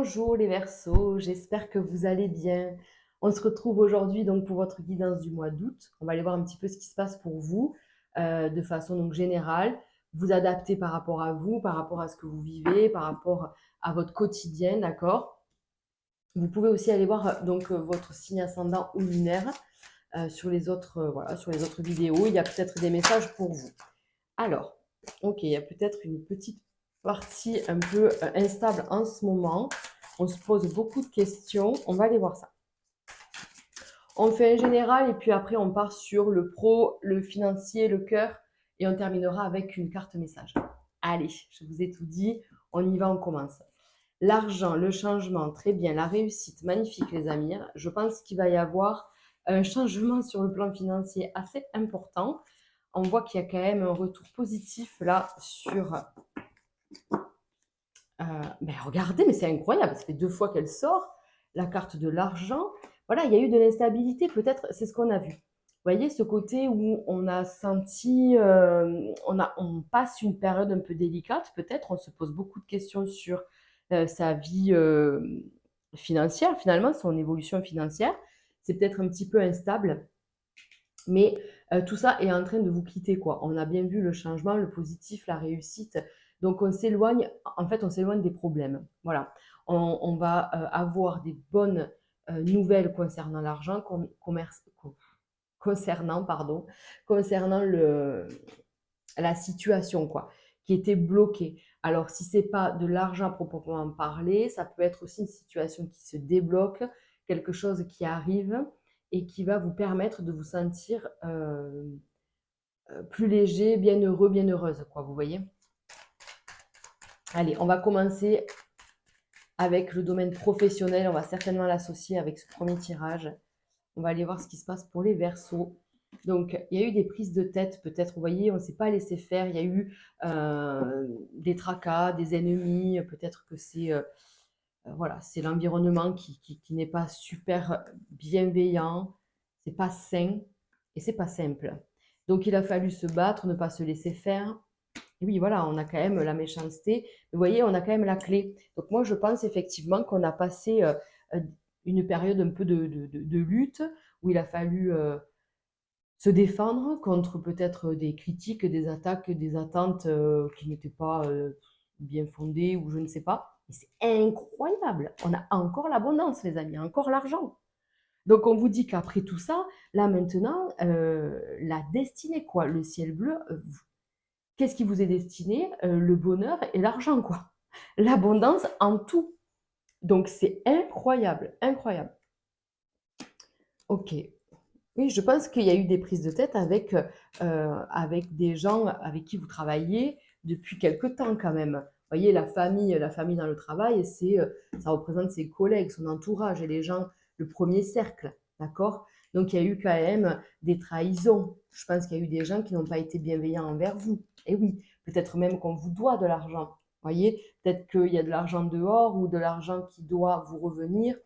Bonjour les Verseaux, j'espère que vous allez bien. On se retrouve aujourd'hui donc pour votre guidance du mois d'août. On va aller voir un petit peu ce qui se passe pour vous de façon donc générale. Vous adapter par rapport à vous, par rapport à ce que vous vivez, par rapport à votre quotidien, d'accord? Vous pouvez aussi aller voir votre signe ascendant ou lunaire sur les autres voilà, sur les autres vidéos. Il y a peut-être des messages pour vous. Alors, ok, il y a peut-être une petite partie un peu instable en ce moment. On se pose beaucoup de questions. On va aller voir ça. On fait un général et puis après on part sur le pro, le financier, le cœur et on terminera avec une carte message. Allez, je vous ai tout dit. On y va, on commence. L'argent, le changement, très bien. La réussite, magnifique les amis. Je pense qu'il va y avoir un changement sur le plan financier assez important. On voit qu'il y a quand même un retour positif là sur... ben regardez, mais c'est incroyable, ça fait 2 fois qu'elle sort, la carte de l'argent. Voilà, il y a eu de l'instabilité, peut-être, c'est ce qu'on a vu. Vous voyez, ce côté où on a senti, on passe une période un peu délicate, peut-être, on se pose beaucoup de questions sur sa vie financière, finalement, son évolution financière. C'est peut-être un petit peu instable, mais tout ça est en train de vous quitter, quoi. On a bien vu le changement, le positif, la réussite. Donc on s'éloigne, en fait, on s'éloigne des problèmes. Voilà. On va avoir des bonnes nouvelles concernant l'argent, concernant la situation, quoi, qui était bloquée. Alors, si c'est pas de l'argent proprement parler, ça peut être aussi une situation qui se débloque, quelque chose qui arrive et qui va vous permettre de vous sentir plus léger, bien heureux, bien heureuse, quoi, vous voyez. Allez, on va commencer avec le domaine professionnel. On va certainement l'associer avec ce premier tirage. On va aller voir ce qui se passe pour les Verseaux. Donc, il y a eu des prises de tête, peut-être, vous voyez, on ne s'est pas laissé faire. Il y a eu des tracas, des ennemis. Peut-être que c'est voilà, c'est l'environnement qui n'est pas super bienveillant. C'est pas sain et c'est pas simple. Donc, il a fallu se battre, ne pas se laisser faire. Et oui, voilà, on a quand même la méchanceté. Vous voyez, on a quand même la clé. Donc, moi, je pense effectivement qu'on a passé une période un peu de lutte où il a fallu se défendre contre peut-être des critiques, des attaques, des attentes qui n'étaient pas bien fondées ou je ne sais pas. Et c'est incroyable. On a encore l'abondance, les amis, encore l'argent. Donc on vous dit qu'après tout ça, là maintenant, la destinée, quoi, le ciel bleu, qu'est-ce qui vous est destiné? Le bonheur et l'argent, quoi. L'abondance en tout. Donc c'est incroyable, incroyable. Ok. Oui, je pense qu'il y a eu des prises de tête avec des gens avec qui vous travaillez depuis quelque temps quand même. Vous voyez, la famille dans le travail, ça représente ses collègues, son entourage et les gens, le premier cercle, d'accord? Donc il y a eu quand même des trahisons. Je pense qu'il y a eu des gens qui n'ont pas été bienveillants envers vous. Et oui, peut-être même qu'on vous doit de l'argent. Vous voyez, peut-être qu'il y a de l'argent dehors ou de l'argent qui doit vous revenir.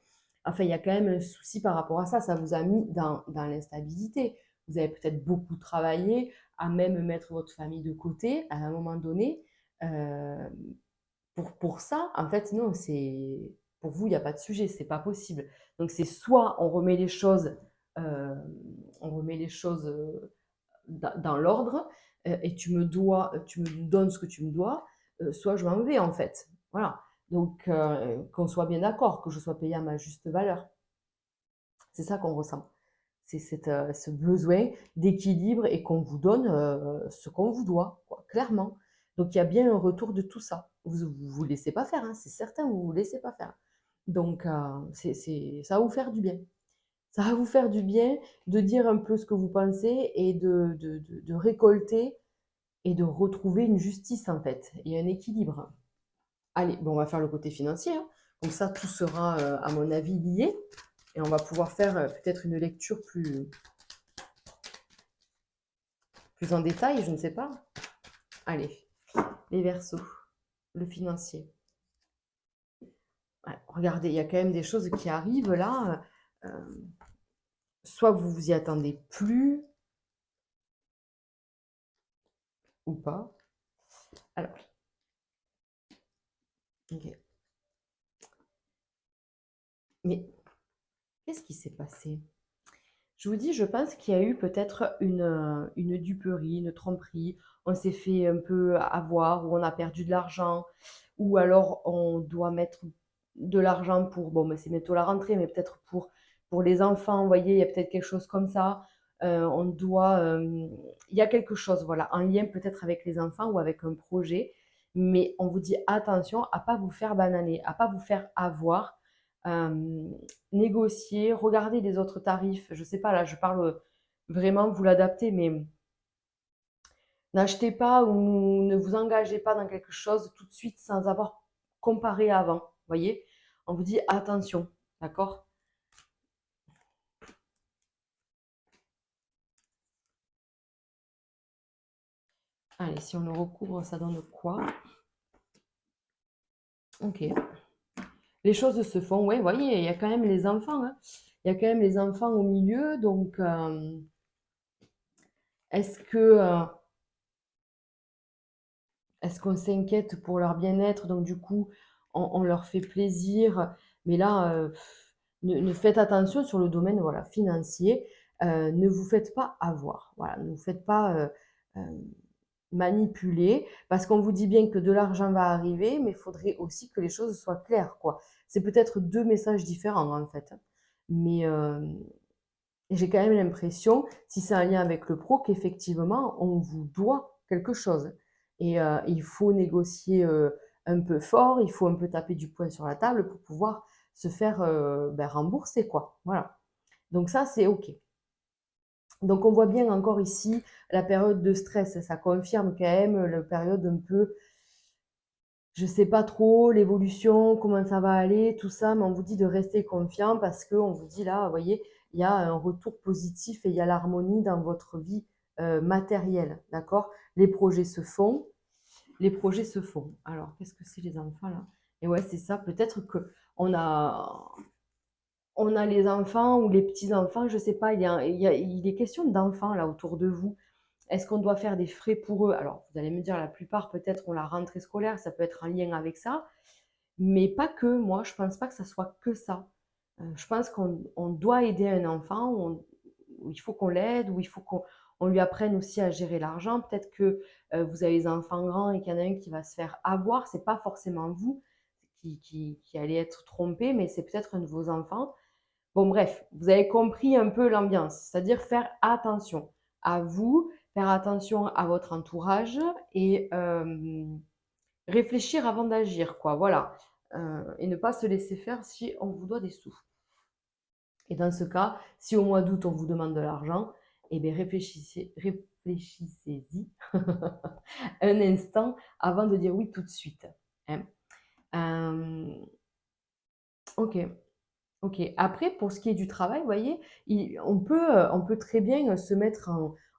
Enfin, il y a quand même un souci par rapport à ça. Ça vous a mis dans l'instabilité. Vous avez peut-être beaucoup travaillé à même mettre votre famille de côté à un moment donné. Euh, pour ça, en fait, non, pour vous, il n'y a pas de sujet, c'est pas possible. Donc, c'est soit euh, on remet les choses dans l'ordre et tu me donnes ce que tu me dois, soit je m'en vais, en fait. Voilà. Donc, qu'on soit bien d'accord, que je sois payée à ma juste valeur. C'est ça qu'on ressent. C'est ce besoin d'équilibre et qu'on vous donne ce qu'on vous doit, quoi, clairement. Donc il y a bien un retour de tout ça. Vous ne vous laissez pas faire, hein, c'est certain, vous ne vous laissez pas faire. Donc ça va vous faire du bien. Ça va vous faire du bien de dire un peu ce que vous pensez et de récolter et de retrouver une justice en fait et un équilibre. Allez, bon, on va faire le côté financier, hein. Comme ça, tout sera, à mon avis, lié. Et on va pouvoir faire peut-être une lecture plus en détail, je ne sais pas. Allez, les Verseaux, le financier. Ouais, regardez, il y a quand même des choses qui arrivent là. Soit vous vous y attendez plus ou pas. Alors, ok. Mais qu'est-ce qui s'est passé? Je vous dis, je pense qu'il y a eu peut-être une duperie, une tromperie. On s'est fait un peu avoir, ou on a perdu de l'argent, ou alors on doit mettre de l'argent pour, bon, mais c'est bientôt la rentrée, mais peut-être pour les enfants, vous voyez, il y a peut-être quelque chose comme ça. On doit, il y a quelque chose, voilà, en lien peut-être avec les enfants ou avec un projet, mais on vous dit attention à pas vous faire bananer, à pas vous faire avoir. Euh, Négocier, regarder les autres tarifs. Je sais pas, là, je parle vraiment, vous l'adaptez, mais n'achetez pas ou ne vous engagez pas dans quelque chose tout de suite sans avoir comparé avant. Vous voyez? On vous dit attention, d'accord? Allez, si on le recouvre, ça donne quoi? Ok. Les choses se font, ouais, vous voyez, il y a quand même les enfants, hein. Il y a quand même les enfants au milieu, donc est-ce que est-ce qu'on s'inquiète pour leur bien-être? Donc du coup, on leur fait plaisir. Mais là, ne faites attention sur le domaine, voilà, financier. Ne vous faites pas avoir. Voilà, ne vous faites pas manipuler, parce qu'on vous dit bien que de l'argent va arriver, mais il faudrait aussi que les choses soient claires, quoi. C'est peut-être deux messages différents, en fait. Mais j'ai quand même l'impression, si c'est un lien avec le pro, qu'effectivement, on vous doit quelque chose. Et il faut négocier un peu fort, il faut un peu taper du poing sur la table pour pouvoir se faire ben, rembourser, quoi. Voilà. Donc ça, c'est OK. Donc on voit bien encore ici la période de stress. Ça confirme quand même la période un peu, je sais pas trop, l'évolution, comment ça va aller, tout ça, mais on vous dit de rester confiant parce qu'on vous dit là, vous voyez, il y a un retour positif et il y a l'harmonie dans votre vie matérielle, d'accord? Les projets se font, les projets se font. Alors, qu'est-ce que c'est les enfants là? Et ouais, c'est ça, peut-être que on a, on a les enfants ou les petits-enfants, je sais pas, il est question d'enfants là autour de vous. Est-ce qu'on doit faire des frais pour eux? Alors, vous allez me dire, la plupart, peut-être, ont la rentrée scolaire, ça peut être en lien avec ça, mais pas que. Moi, je pense pas que ça soit que ça. Je pense qu'on doit aider un enfant, où il faut qu'on l'aide, où il faut qu'on lui apprenne aussi à gérer l'argent. Peut-être que vous avez des enfants grands et qu'il y en a un qui va se faire avoir. C'est pas forcément vous qui allez être trompé, mais c'est peut-être un de vos enfants. Bon, bref, vous avez compris un peu l'ambiance, c'est-à-dire faire attention à vous, faire attention à votre entourage et réfléchir avant d'agir, quoi. Voilà. Et ne pas se laisser faire si on vous doit des sous. Et dans ce cas, si au mois d'août on vous demande de l'argent, eh bien réfléchissez-y un instant avant de dire oui tout de suite, hein. Euh, ok. Ok. Après, pour ce qui est du travail, vous voyez, on peut très bien se mettre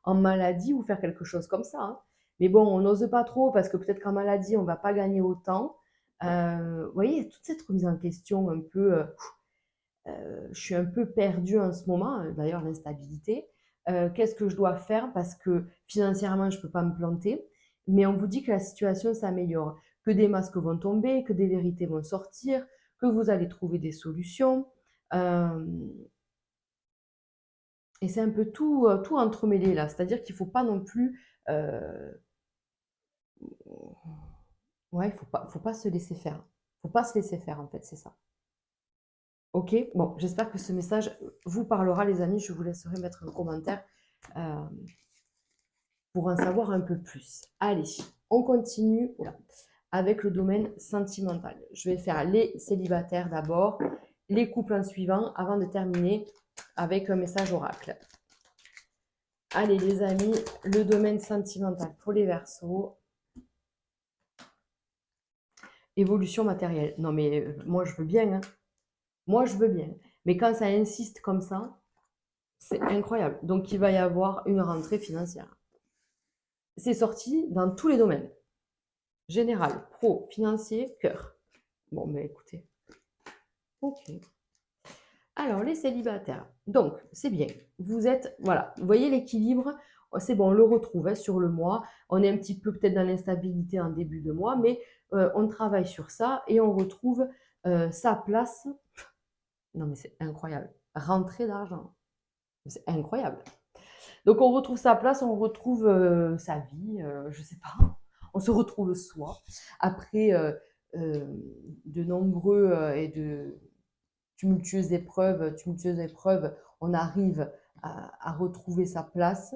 en maladie ou faire quelque chose comme ça, hein. Mais bon, on n'ose pas trop parce que peut-être qu'en maladie, on ne va pas gagner autant. Vous voyez, il y a toute cette remise en question un peu. Je suis un peu perdue en ce moment, d'ailleurs, l'instabilité. Qu'est-ce que je dois faire? Parce que financièrement, je ne peux pas me planter. Mais on vous dit que la situation s'améliore, que des masques vont tomber, que des vérités vont sortir, que vous allez trouver des solutions. Euh, et c'est un peu tout entremêlé là. C'est-à-dire qu'il ne faut pas non plus. Ouais, faut pas se laisser faire. Faut pas se laisser faire, en fait, c'est ça. Ok? Bon, j'espère que ce message vous parlera, les amis. Je vous laisserai mettre un commentaire euh, pour en savoir un peu plus. Allez, on continue oula, avec le domaine sentimental. Je vais faire les célibataires d'abord, les couples en suivant, avant de terminer avec un message oracle. Allez les amis, le domaine sentimental pour les Verseaux. Évolution matérielle. Non mais moi je veux bien, hein. Moi je veux bien. Mais quand ça insiste comme ça, c'est incroyable. Donc il va y avoir une rentrée financière. C'est sorti dans tous les domaines. Général, pro, financier, cœur. Bon, mais écoutez. Ok. Alors, les célibataires. Donc, c'est bien. Vous êtes, voilà, vous voyez l'équilibre. C'est bon, on le retrouve hein, sur le mois. On est un petit peu peut-être dans l'instabilité en début de mois, mais on travaille sur ça et on retrouve sa place Non, mais c'est incroyable. Rentrée d'argent. C'est incroyable. Donc, on retrouve sa place, on retrouve sa vie, je sais pas. On se retrouve soi. Après euh, de nombreux et de tumultueuses épreuves, on arrive à retrouver sa place.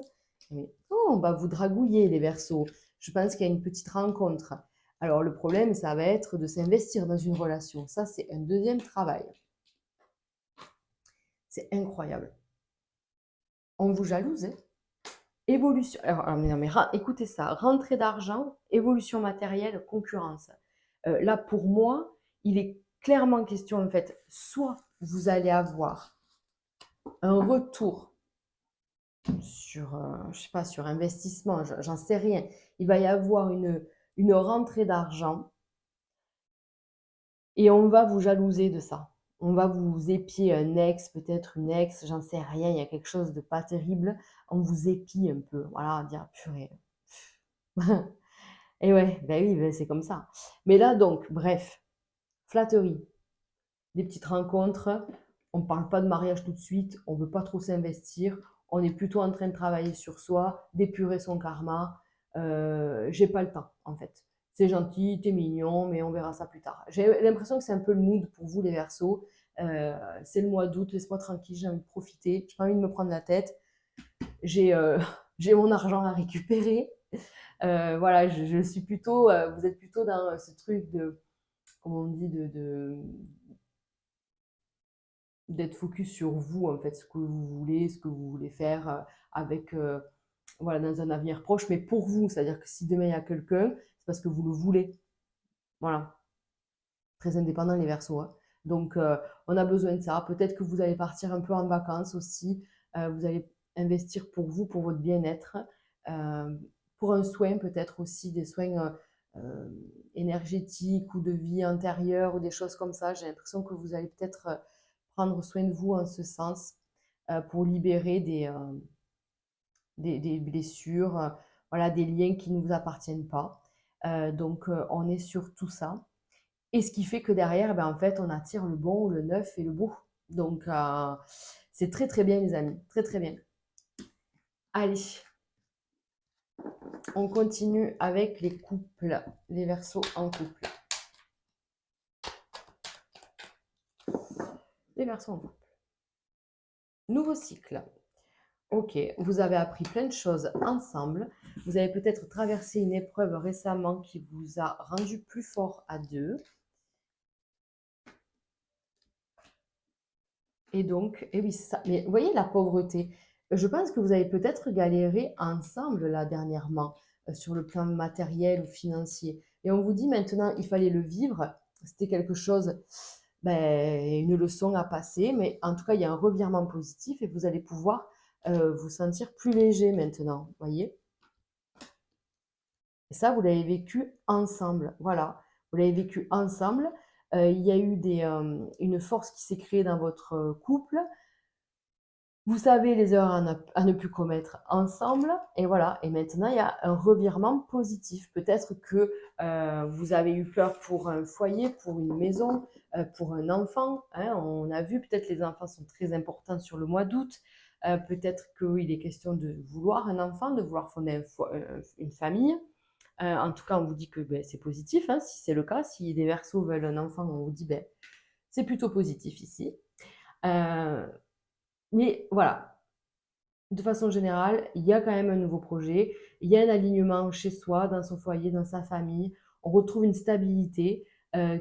Mais oh, on va vous dragouiller, les Verseaux. Je pense qu'il y a une petite rencontre. Alors, le problème, ça va être de s'investir dans une relation. Ça, c'est un deuxième travail. C'est incroyable. On vous jalouse, hein. Évolution. Alors, mais non, mais écoutez ça. Rentrée d'argent, évolution matérielle, concurrence. Là, pour moi, il est clairement question, en fait, soit vous allez avoir un retour sur, je sais pas, sur investissement, j'en sais rien. Il va y avoir une rentrée d'argent et on va vous jalouser de ça. On va vous épier un ex, peut-être une ex, j'en sais rien, il y a quelque chose de pas terrible. On vous épie un peu, voilà, dire purée. Et ouais, ben oui, ben c'est comme ça. Mais là, donc, bref, flatterie, des petites rencontres. On ne parle pas de mariage tout de suite, on ne veut pas trop s'investir. On est plutôt en train de travailler sur soi, d'épurer son karma. J'ai pas le temps, en fait. C'est gentil, t'es mignon, mais on verra ça plus tard. J'ai l'impression que c'est un peu le mood pour vous, les Verseaux. C'est le mois d'août, laisse-moi tranquille, j'ai envie de profiter, j'ai pas envie de me prendre la tête. J'ai j'ai mon argent à récupérer. Voilà, je suis plutôt, vous êtes plutôt dans ce truc de, comment on dit, d'être focus sur vous, en fait, ce que vous voulez faire avec, voilà, dans un avenir proche, mais pour vous, c'est-à-dire que si demain il y a quelqu'un, c'est parce que vous le voulez. Voilà, très indépendant les Verseaux, hein. Donc, on a besoin de ça. Peut-être que vous allez partir un peu en vacances aussi. Vous allez investir pour vous, pour votre bien-être, euh, pour un soin peut-être aussi, des soins énergétiques ou de vie intérieure ou des choses comme ça. J'ai l'impression que vous allez peut-être prendre soin de vous en ce sens pour libérer des blessures, voilà, des liens qui ne vous appartiennent pas. Donc, on est sur tout ça. Et ce qui fait que derrière, ben, en fait, on attire le bon, le neuf et le beau. Donc, c'est très très bien, les amis. Très très bien. Allez, on continue avec les couples, les Verseaux en couple. Les Verseaux en couple. Nouveau cycle. Ok, vous avez appris plein de choses ensemble. Vous avez peut-être traversé une épreuve récemment qui vous a rendu plus fort à deux. Et donc, et oui, c'est ça. Mais vous voyez la pauvreté. Je pense que vous avez peut-être galéré ensemble là dernièrement sur le plan matériel ou financier. Et on vous dit maintenant, il fallait le vivre. C'était quelque chose, ben, une leçon à passer. Mais en tout cas, il y a un revirement positif et vous allez pouvoir vous sentir plus léger maintenant. Vous voyez? Et ça, vous l'avez vécu ensemble. Voilà, vous l'avez vécu ensemble. Il y a eu une force qui s'est créée dans votre couple. Vous savez les erreurs à ne plus commettre ensemble. Et voilà. Et maintenant, il y a un revirement positif. Peut-être que vous avez eu peur pour un foyer, pour une maison, pour un enfant, hein. On a vu, peut-être les enfants sont très importants sur le mois d'août. Peut-être qu'il est question de vouloir un enfant, de vouloir fonder une famille. En tout cas, on vous dit que ben, c'est positif, hein, si c'est le cas. Si des Verseaux veulent un enfant, on vous dit ben, c'est plutôt positif ici. Euh, mais voilà, de façon générale, il y a quand même un nouveau projet, il y a un alignement chez soi, dans son foyer, dans sa famille. On retrouve une stabilité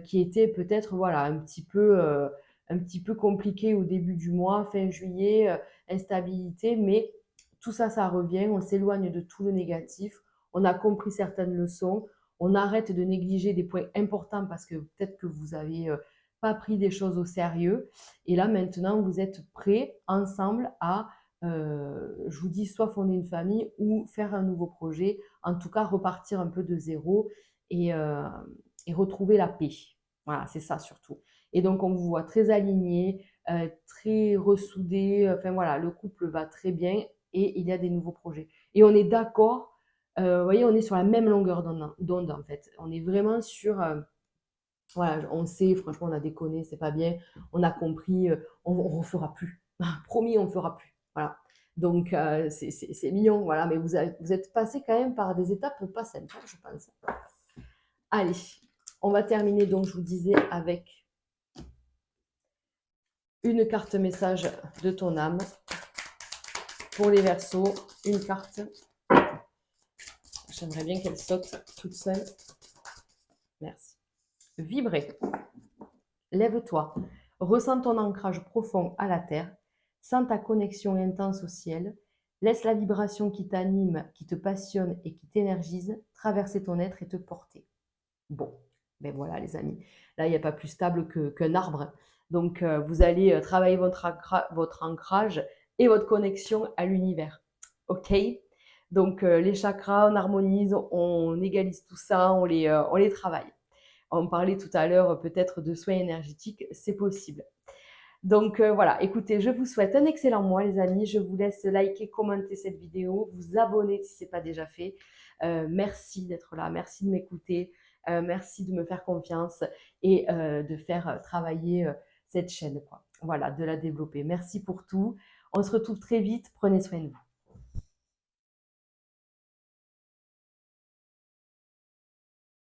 qui était peut-être voilà, un petit peu compliquée au début du mois, fin juillet, instabilité, mais tout ça, ça revient, on s'éloigne de tout le négatif, on a compris certaines leçons, on arrête de négliger des points importants parce que peut-être que vous avez pas pris des choses au sérieux. Et là, maintenant, vous êtes prêts ensemble à je vous dis, soit fonder une famille ou faire un nouveau projet, en tout cas repartir un peu de zéro et, euh, et retrouver la paix. Voilà, c'est ça surtout. Et donc on vous voit très aligné, très ressoudé, enfin voilà, le couple va très bien et il y a des nouveaux projets. Et on est d'accord, vous voyez, on est sur la même longueur d'onde en fait. On est vraiment sur Voilà, on sait, franchement, on a déconné, c'est pas bien, on a compris, on refera plus. Promis, on ne fera plus. Voilà. Donc, c'est mignon, voilà, mais vous êtes passé quand même par des étapes pas simples, hein, je pense. Allez, on va terminer, donc, je vous disais, avec une carte message de ton âme. Pour les Verseaux, une carte. J'aimerais bien qu'elle saute toute seule. Merci. Vibrer. Lève-toi. Ressens ton ancrage profond à la terre. Sens ta connexion intense au ciel. Laisse la vibration qui t'anime, qui te passionne et qui t'énergise traverser ton être et te porter. Bon, ben voilà les amis. Là, il n'y a pas plus stable qu'un arbre. Donc, vous allez travailler votre ancrage et votre connexion à l'univers. OK? Donc, les chakras, on harmonise, on égalise tout ça, on les travaille. On parlait tout à l'heure peut-être de soins énergétiques, c'est possible. Donc voilà, écoutez, je vous souhaite un excellent mois les amis. Je vous laisse liker, commenter cette vidéo, vous abonner si ce n'est pas déjà fait. Merci d'être là, merci de m'écouter, merci de me faire confiance et de faire travailler cette chaîne, quoi. Voilà, de la développer. Merci pour tout. On se retrouve très vite. Prenez soin de vous.